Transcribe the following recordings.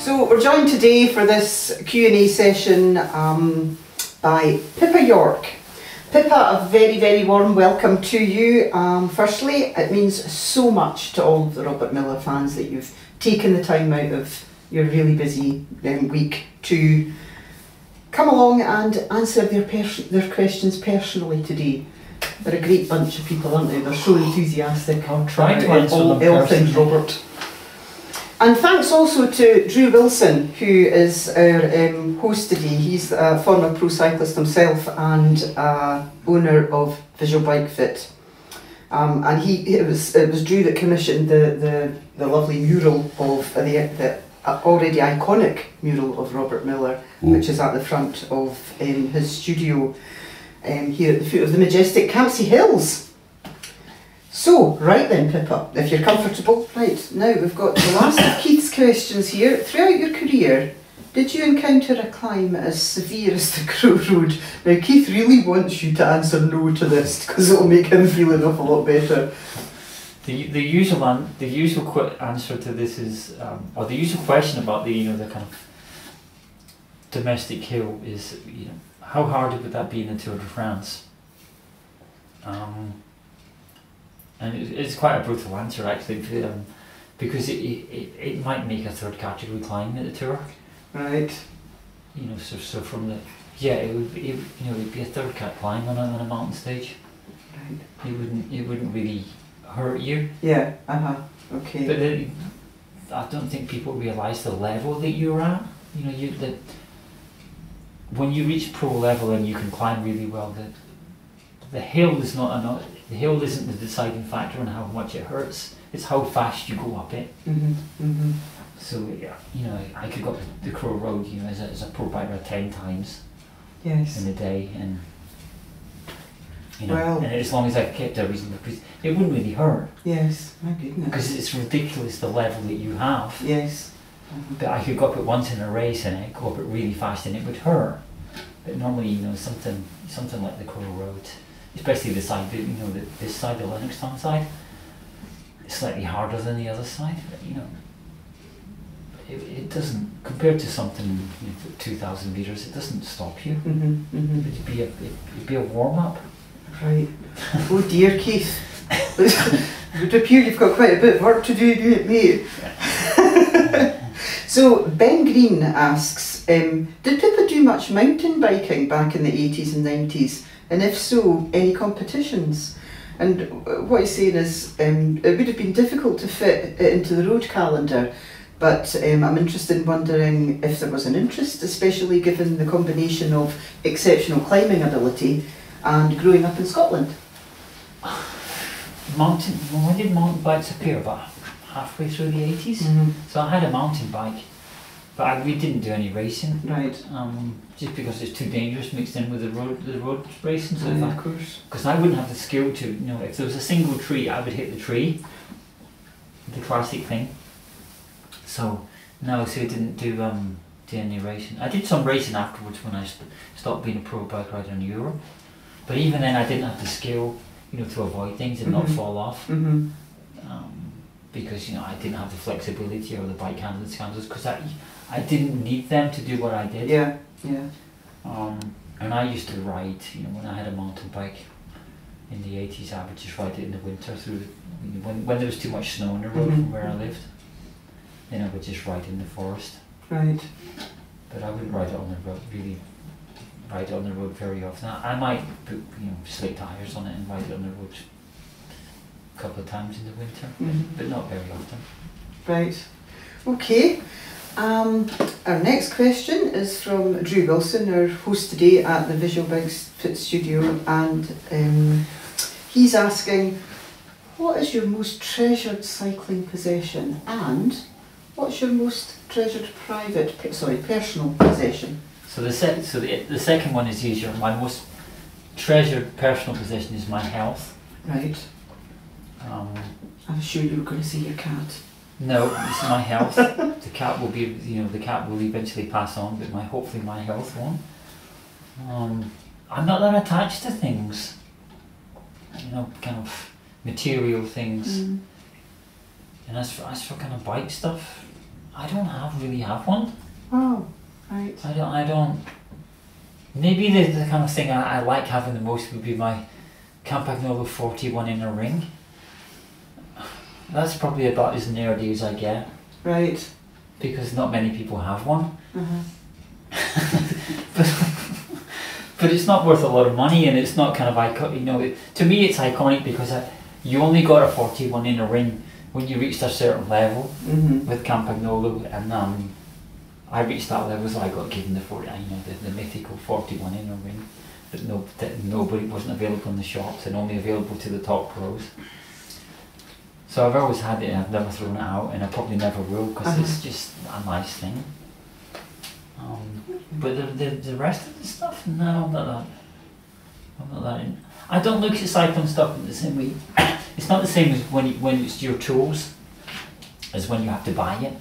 So we're joined today for this Q&A session by Pippa York. Pippa, a very, very warm welcome to you. Firstly, it means so much to all of the Robert Miller fans that you've taken the time out of your really busy week to come along and answer their questions personally today. They're a great bunch of people, aren't they? They're so enthusiastic. I'll try to answer them personally. Robert. And thanks also to Drew Wilson, who is our host today. He's a former pro cyclist himself and owner of Visualbikefit. And it was Drew that commissioned the lovely mural of the already iconic mural of Robert Miller, which is at the front of his studio here at the foot of the majestic Campsie Hills. So, right then, Pippa, if you're comfortable. Right, now we've got the last of Keith's questions here. Throughout your career, did you encounter a climb as severe as the Crow Road? Now, Keith really wants you to answer no to this because it'll make him feel an awful lot better. The usual answer to this is, or the usual question about the kind of domestic hill is, how hard would that be in the Tour de France? And it's quite a brutal answer actually, because it might make a third category climb at the Tour. Right. So from the it would be a third cat climb on a mountain stage. Right. It wouldn't really hurt you. Yeah. Okay. But I don't think people realise the level that you're at. When you reach pro level and you can climb really well, the hill is not enough. The hill isn't the deciding factor on how much it hurts. It's how fast you go up it. So I could go up the Crow Road, as a pro biker 10 times. Yes. In a day, and well, and as long as I kept a reasonable pace, it wouldn't really hurt. Yes, my goodness. Because it's ridiculous the level that you have. Yes. But I could go up it once in a race and it go up it really fast and it would hurt. But normally, something like the Crow Road, especially the side, this side, the Lennoxtown side, it's slightly harder than the other side. But it doesn't, compared to something 2,000 meters, it doesn't stop you. It'd be a warm up. Right. Oh dear, Keith. It would appear you've got quite a bit of work to do, mate. So Ben Green asks, did Pippa do much mountain biking back in the 80s and 90s? And if so, any competitions? And what he's saying is, it would have been difficult to fit it into the road calendar, but I'm interested in wondering if there was an interest, especially given the combination of exceptional climbing ability and growing up in Scotland. When did mountain bikes appear? About halfway through the 80s. So I had a mountain bike, but we didn't do any racing. Right. Just because it's too dangerous mixed in with the road racing. So of course. Because I wouldn't have the skill to, if there was a single tree, I would hit the tree. The classic thing. So no, so I didn't do any racing. I did some racing afterwards when I stopped being a pro bike rider in Europe. But even then, I didn't have the skill, to avoid things and not fall off. Because I didn't have the flexibility or the bike handling skills, because I didn't need them to do what I did. Yeah. And I used to ride, when I had a mountain bike in the 80s, I would just ride it in the winter through when there was too much snow on the road from where I lived. Then I would just ride in the forest. Right. But I wouldn't ride it on the road, really ride it on the road very often. I might put slick tyres on it and ride it on the road a couple of times in the winter, but not very often. Right. Okay. Our next question is from Drew Wilson, our host today at the Visualbikefit studio, and he's asking, what is your most treasured cycling possession, and what's your most treasured personal possession? So the second one is easier. My most treasured personal possession is my health. Right. I was sure you were going to say your cat. No, it's my health. The cat will be, the cat will eventually pass on, but hopefully my health won't. I'm not that attached to things. Kind of material things. And as for kind of bike stuff, I don't really have one. Oh, right. I don't. Maybe the kind of thing I like having the most would be my Campagnolo 41 inner ring. That's probably about as nerdy as I get. Right. Because not many people have one. Uh-huh. But it's not worth a lot of money, and it's not kind of iconic. To me, it's iconic because you only got a 41 in a ring when you reached a certain level with Campagnolo, and I reached that level, so I got given the mythical 41 in a ring that nobody wasn't available in the shops and only available to the top pros. So I've always had it, and I've never thrown it out, and I probably never will because it's just a nice thing. But the rest of the stuff, no, I'm not that in. I don't look at cycling stuff in the same way. It's not the same as when it's your tools as when you have to buy it.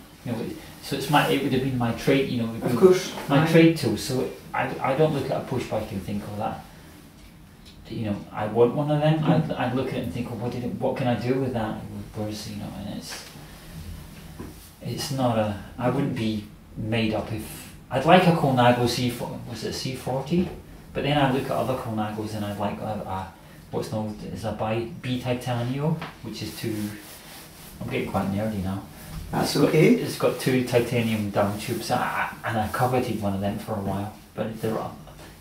So it would have been my trade, of course, my trade tool. So I don't look at a push bike and think, oh, that, I want one of them. I'd look at it and think, oh, what can I do with that? Whereas, and it's not I wouldn't be made up if. I'd like a Colnago C40, but then I look at other Colnagos and I'd like what's known as a B Titanio, which is I'm getting quite nerdy now. That's okay. It's got 2 titanium down tubes, and I coveted one of them for a while, but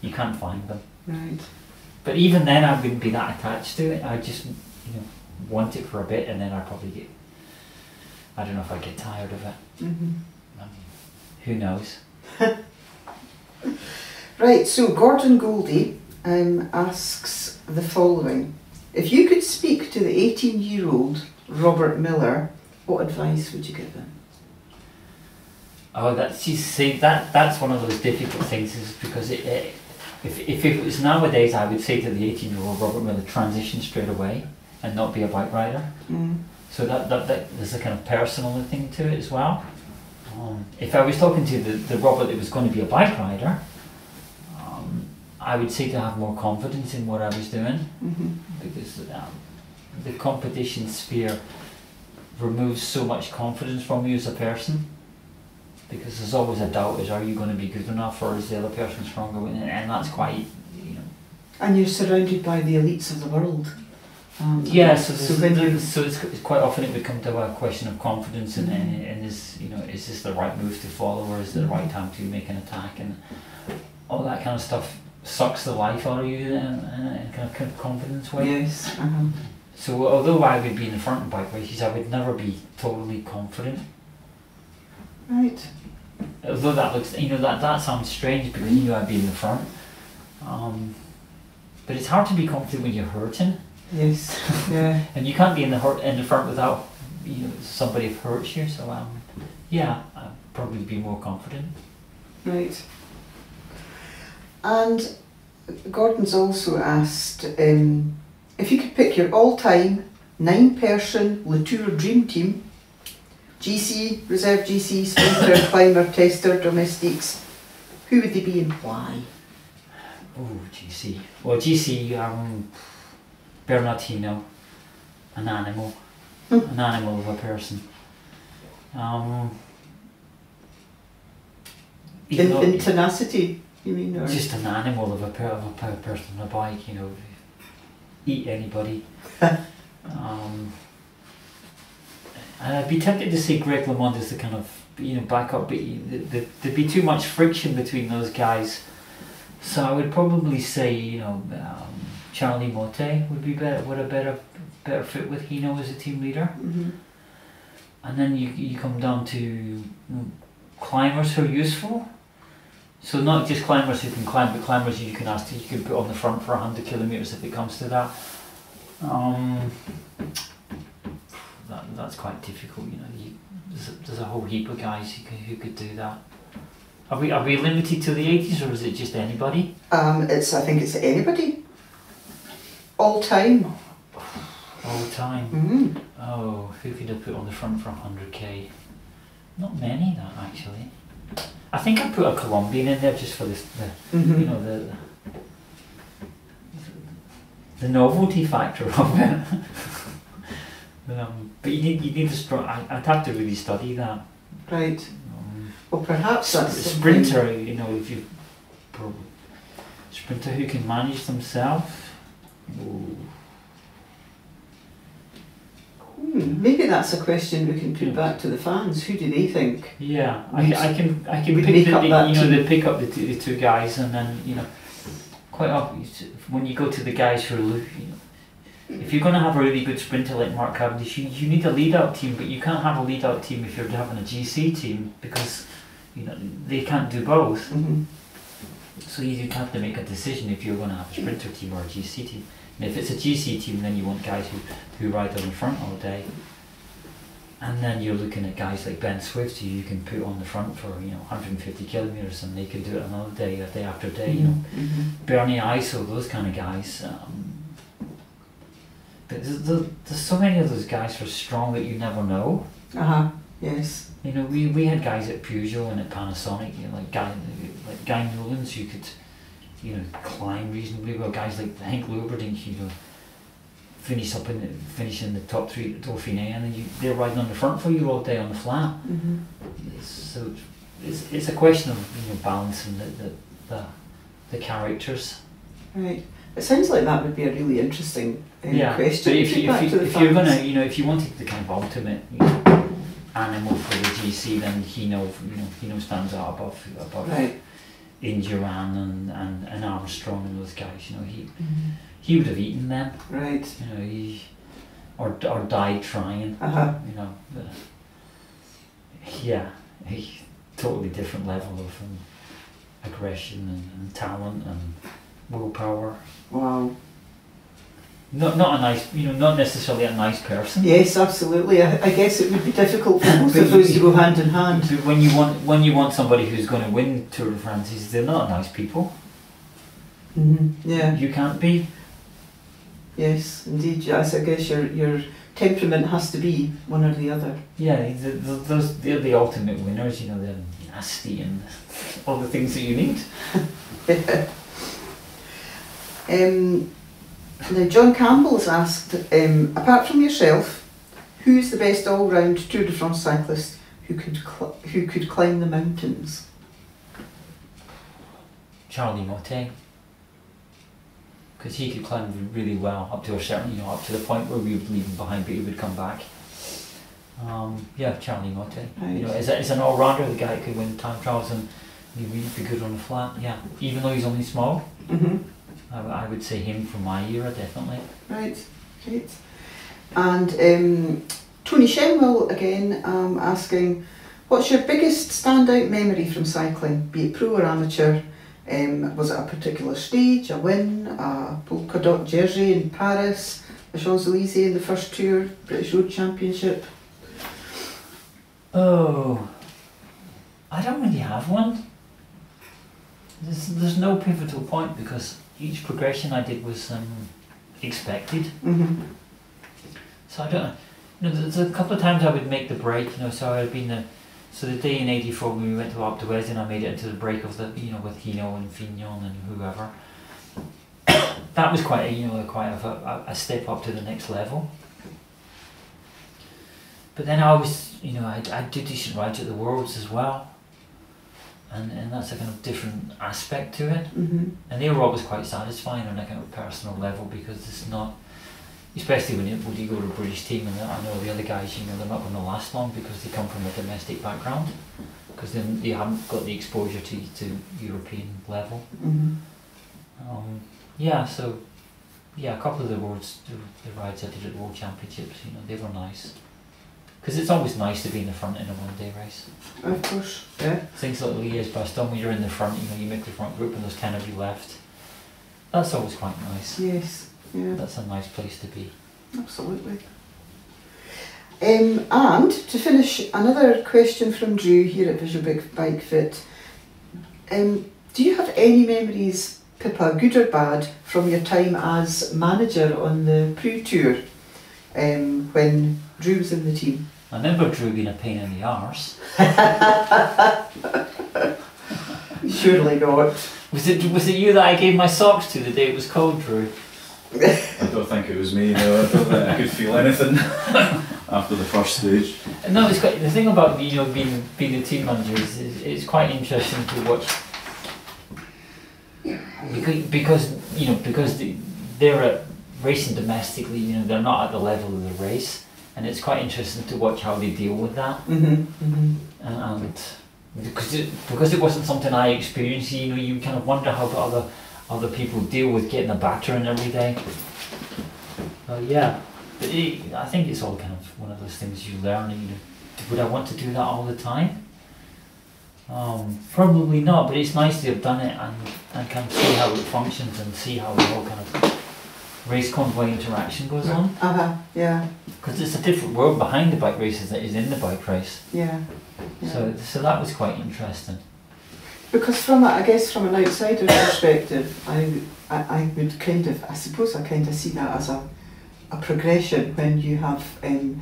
you can't find them. Right. But even then, I wouldn't be that attached to it. I just want it for a bit, and then I probably I don't know if I get tired of it. Who knows? Right, so Gordon Goldie asks the following. If you could speak to the 18-year-old Robert Miller, what advice would you give him? Oh, that's one of those difficult things, is because if it was nowadays, I would say to the 18-year-old Robert Miller, transition straight away and not be a bike rider. So that there's a kind of personal thing to it as well. If I was talking to the Robert that was going to be a bike rider, I would say to have more confidence in what I was doing, because the competition sphere removes so much confidence from you as a person, because there's always a doubt, are you going to be good enough, or is the other person stronger? And that's quite, And you're surrounded by the elites of the world. So it's quite often it would come to a question of confidence, and is this the right move to follow, or is it the right time to make an attack, and all that kind of stuff sucks the life out of you in a kind of confidence way. Yes. So although I would be in the front in bike races, I would never be totally confident. Right. Although that looks, that sounds strange, because I'd be in the front. But it's hard to be confident when you're hurting. Yes. Yeah. And you can't be in the front without somebody hurts you. So I'd probably be more confident. Right. And Gordon's also asked if you could pick your all-time 9-person Latour dream team, GC, reserve GC, sprinter, climber, tester, domestiques, who would they be and why? Oh, GC. Well, GC, Bernardino, an animal of a person. In tenacity, you mean? Or? Just an animal of a person on a bike, eat anybody. And I'd be tempted to say Greg LeMond is the kind of, backup, but there'd be too much friction between those guys. So I would probably say, Charlie Motte would be better fit with Hino as a team leader. And then you come down to climbers who are useful. So not just climbers who can climb, but climbers you can put on the front for 100 kilometers if it comes to that. That's quite difficult, there's a whole heap of guys who could do that. Are we limited to the 80s, or is it just anybody? I think it's anybody. All time. All time. Oh, who could I put on the front for 100k? Not many, that actually. I think I put a Colombian in there just for the novelty factor of it. But you need a strong. I'd have to really study that. Right. Well, perhaps that's a sprinter. You know, if you sprinter who can manage themselves. Maybe that's a question we can put back to the fans. Who do they think? Yeah, I can pick they pick up the two guys, and then quite often when you go to the guys who are if you're going to have a really good sprinter like Mark Cavendish, you need a lead-out team, but you can't have a lead-out team if you're having a GC team, because they can't do both. So you have to make a decision if you're going to have a sprinter team or a GC team. And if it's a GC team, then you want guys who ride on the front all day. And then you're looking at guys like Ben Swift, who you can put on the front for 150 kilometres, and they can do it another day, day after day. Bernie Iso, those kind of guys. There's so many of those guys who are strong that you never know. Yes. We had guys at Peugeot and at Panasonic, like Guy Newlands, who could climb reasonably well. Guys like Henk Lubberdink, finish in the top 3 at Dauphiné, and then they're riding on the front for you all day on the flat. So it's a question of balancing the characters. Right. It sounds like that would be a really interesting question. But if you're gonna, if you wanted the kind of ultimate animal for the GC, then Hino stands out above right. Indurain and Armstrong and those guys. He would have eaten them. Right. Or died trying. He totally different level of aggression and talent and willpower. Wow. Not a nice, not necessarily a nice person. Yes, absolutely. I guess it would be difficult for both of those to go hand in hand. When you want somebody who's going to win Tour de France, they're not nice people. Yeah. You can't be. Yes, indeed. Yes, I guess your temperament has to be one or the other. Yeah, they're the ultimate winners. They're nasty and all the things that you need. Now, John Campbell has asked, apart from yourself, who's the best all-round Tour de France cyclist who could climb the mountains? Charlie Motet, because he could climb really well up to a certain, up to the point where we would leave him behind, but he would come back. Charlie Motet. Right. As an all-rounder, the guy who could win time trials and he'd be good on the flat. Yeah, even though he's only small. I would say him from my era, definitely. Right, great. And Tony Shenwell again asking, what's your biggest standout memory from cycling, be it pro or amateur? Was it a particular stage, a win, a polka dot jersey in Paris, the Champs-Élysées in the first Tour, British Road Championship? Oh, I don't really have one. There's no pivotal point, because each progression I did was expected. So I don't. There's a couple of times I would make the break. So I'd been the day in '84 when we went to Alpe d'Huez, and I made it into the break of the with Hino and Fignon and whoever. That was quite a step up to the next level. But then I always I do decent rides at the Worlds as well. And that's a kind of different aspect to it. And they were always quite satisfying on a kind of personal level, because it's not, especially when you go to a British team, and I know the other guys, they're not going to last long because they come from a domestic background, because then they haven't got the exposure to European level. A couple of the rides I did at the World Championships, they were nice. Because it's always nice to be in the front in a one-day race. Of course, yeah. Things like Liège-Bastogne, when you're in the front, you make the front group and there's 10 of you left. That's always quite nice. Yes, yeah. That's a nice place to be. Absolutely. And to finish, another question from Drew here at Visualbikefit. Do you have any memories, Pippa, good or bad, from your time as manager on the Pro Tour, when Drew was in the team? I remember Drew being a pain in the arse. Surely not. Was it you that I gave my socks to the day it was cold, Drew? I don't think it was me, no. I don't think I could feel anything. after the first stage. No, it's quite, the thing about being a team manager is it's quite interesting to watch because they're at racing domestically. They're not at the level of the race, and it's quite interesting to watch how they deal with that. And because it wasn't something I experienced, you kind of wonder how other people deal with getting a battering every day. Yeah. But I think it's all kind of one of those things you learn. Would I want to do that all the time? Probably not, but it's nice to have done it and kind of see how it functions and see how the whole kind of race convoy interaction goes on. Yeah. Because it's a different world behind the bike races that is in the bike race. Yeah. So that was quite interesting. Because from an outsider's perspective, I would kind of see that as a progression when you have in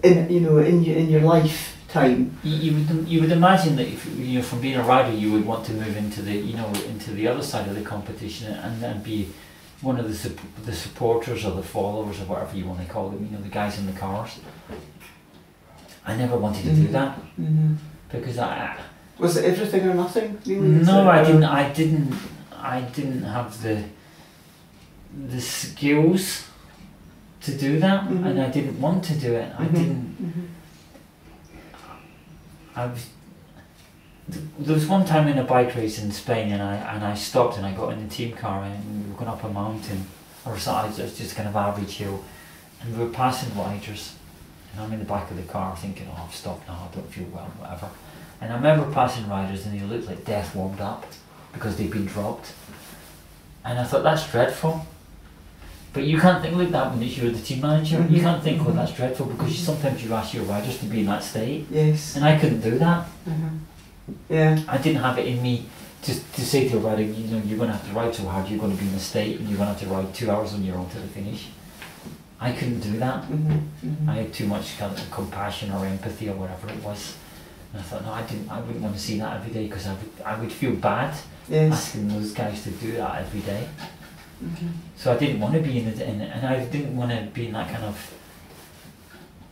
your lifetime. You would imagine that if from being a rider you would want to move into the other side of the competition and then be one of the supporters or the followers or whatever you want to call them. The guys in the cars. I never wanted to do that because was it everything or nothing? Really? No, I didn't have the skills to do that, and I didn't want to do it. I didn't. There was one time in a bike race in Spain, and I stopped and I got in the team car and we were going up a mountain, or something. It was just kind of average hill, and we were passing riders, and I'm in the back of the car thinking, oh, I've stopped now, I don't feel well, whatever. And I remember passing riders and they looked like death warmed up because they'd been dropped, and I thought, that's dreadful. But you can't think like that when you're the team manager. You can't think, oh, that's dreadful, because sometimes you ask your riders to be in that state. Yes. And I couldn't do that. Yeah. I didn't have it in me to say to a rider, you're going to have to ride so hard, you're going to be in a state, and you're going to have to ride 2 hours on your own to the finish. I couldn't do that. I had too much kind of compassion or empathy or whatever it was. And I thought, no, I wouldn't want to see that every day, because I would feel bad asking those guys to do that every day. So I didn't want to be and I didn't want to be in that kind of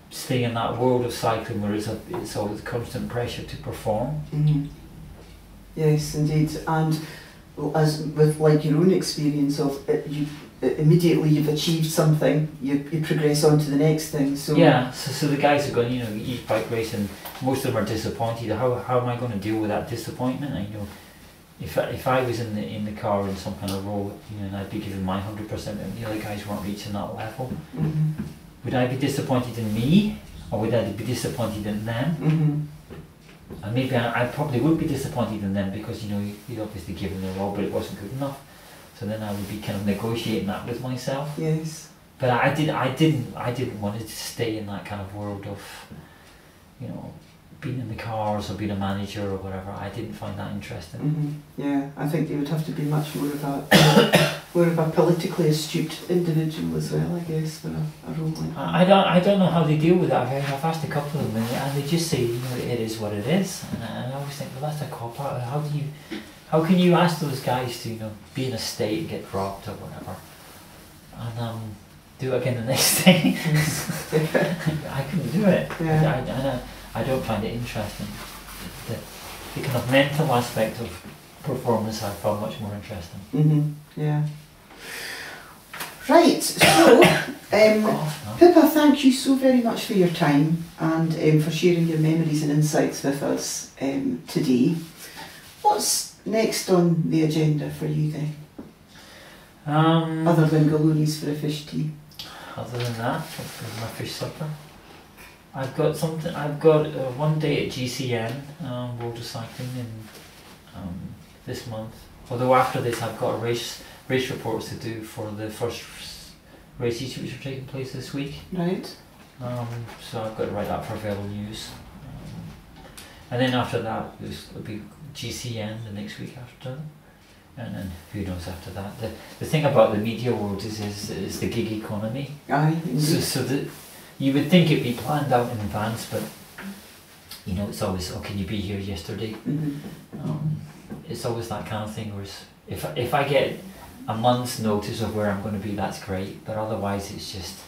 stay in that world of cycling where it's always constant pressure to perform. Yes, indeed. And as with like your own experience of it, immediately you've achieved something, you progress on to the next thing. So yeah, so the guys are going, each bike race, and most of them are disappointed. How am I going to deal with that disappointment? If I was in the car in some kind of role, and I'd be giving my 100%, and the other guys weren't reaching that level, would I be disappointed in me, or would I be disappointed in them? And maybe I probably would be disappointed in them, because you'd obviously given their all, but it wasn't good enough. So then I would be kind of negotiating that with myself. Yes. But I didn't want to stay in that kind of world of, being in the cars or being a manager or whatever. I didn't find that interesting. Yeah, I think you would have to be much more of a politically astute individual as well, I guess, for a role like that. I don't know how they deal with that. I've asked a couple of them, and they just say, it is what it is. And I always think, well, that's a cop out. How can you ask those guys to be in a state and get dropped or whatever, and do it again the next day? I couldn't do it. Yeah. I don't find it interesting. The kind of mental aspect of performance I found much more interesting. Yeah. Right, so Pippa, thank you so very much for your time and for sharing your memories and insights with us today. What's next on the agenda for you then? Other than galoonies for a fish tea? Other than that, my fish supper. I've got one day at GCN, World of Cycling, in this month. Although after this I've got race reports to do for the first races which are taking place this week. Right. So I've got to write that for Velo News. And then after that it'll be GCN the next week after. And then who knows after that. The thing about the media world is the gig economy. Aye, so you would think it'd be planned out in advance, but it's always, oh, can you be here yesterday? It's always that kind of thing. Whereas if I get a month's notice of where I'm going to be, that's great. But otherwise, it's just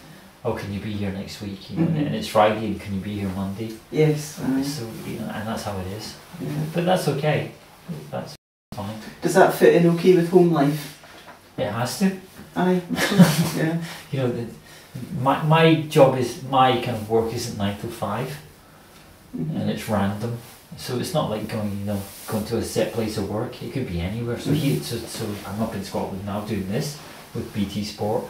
oh, can you be here next week? You know, and it's Friday, and can you be here Monday? Yes. Aye. So, you know, and that's how it is. Yeah. But that's okay. That's fine. Does that fit in okay with home life? It has to. Aye. Yeah. You know, my job is, my kind of work isn't 9 to 5, and it's random. So it's not like going to a set place of work. It could be anywhere. So so I'm up in Scotland now doing this with BT Sport.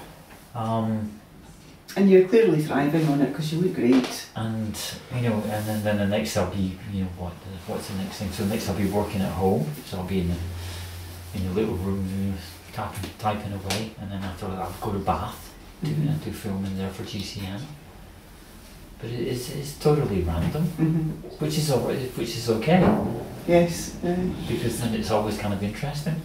And you're clearly thriving on it because you look great. And you know, and then the next I'll be, you know, what's the next thing? So next I'll be working at home. So I'll be in a little room, you know, typing away, and then after that I'll go to Bath, do filming there for GCN. But it's totally random, which is okay. Yes. Because then it's always kind of interesting.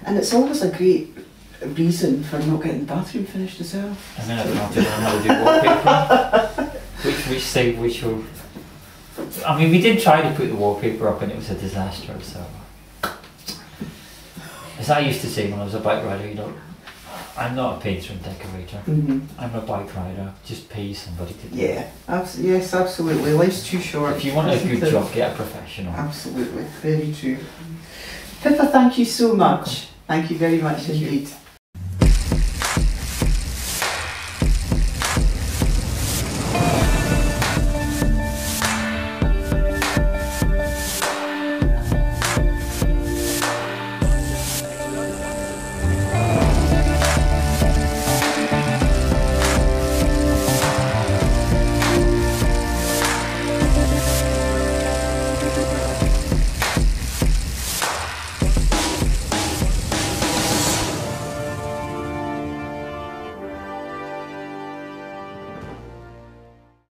And it's always a great reason for not getting the bathroom finished as well. And then I don't have to learn how to do wallpaper. I mean, we did try to put the wallpaper up and it was a disaster, so. As I used to say when I was a bike rider, you know, I'm not a painter and decorator. I'm a bike rider. Just pay somebody to do it. Yeah, yes, absolutely. Life's too short. If you want a good job, get a professional. Absolutely, very true. Pippa, thank you so much. Thank you very much indeed.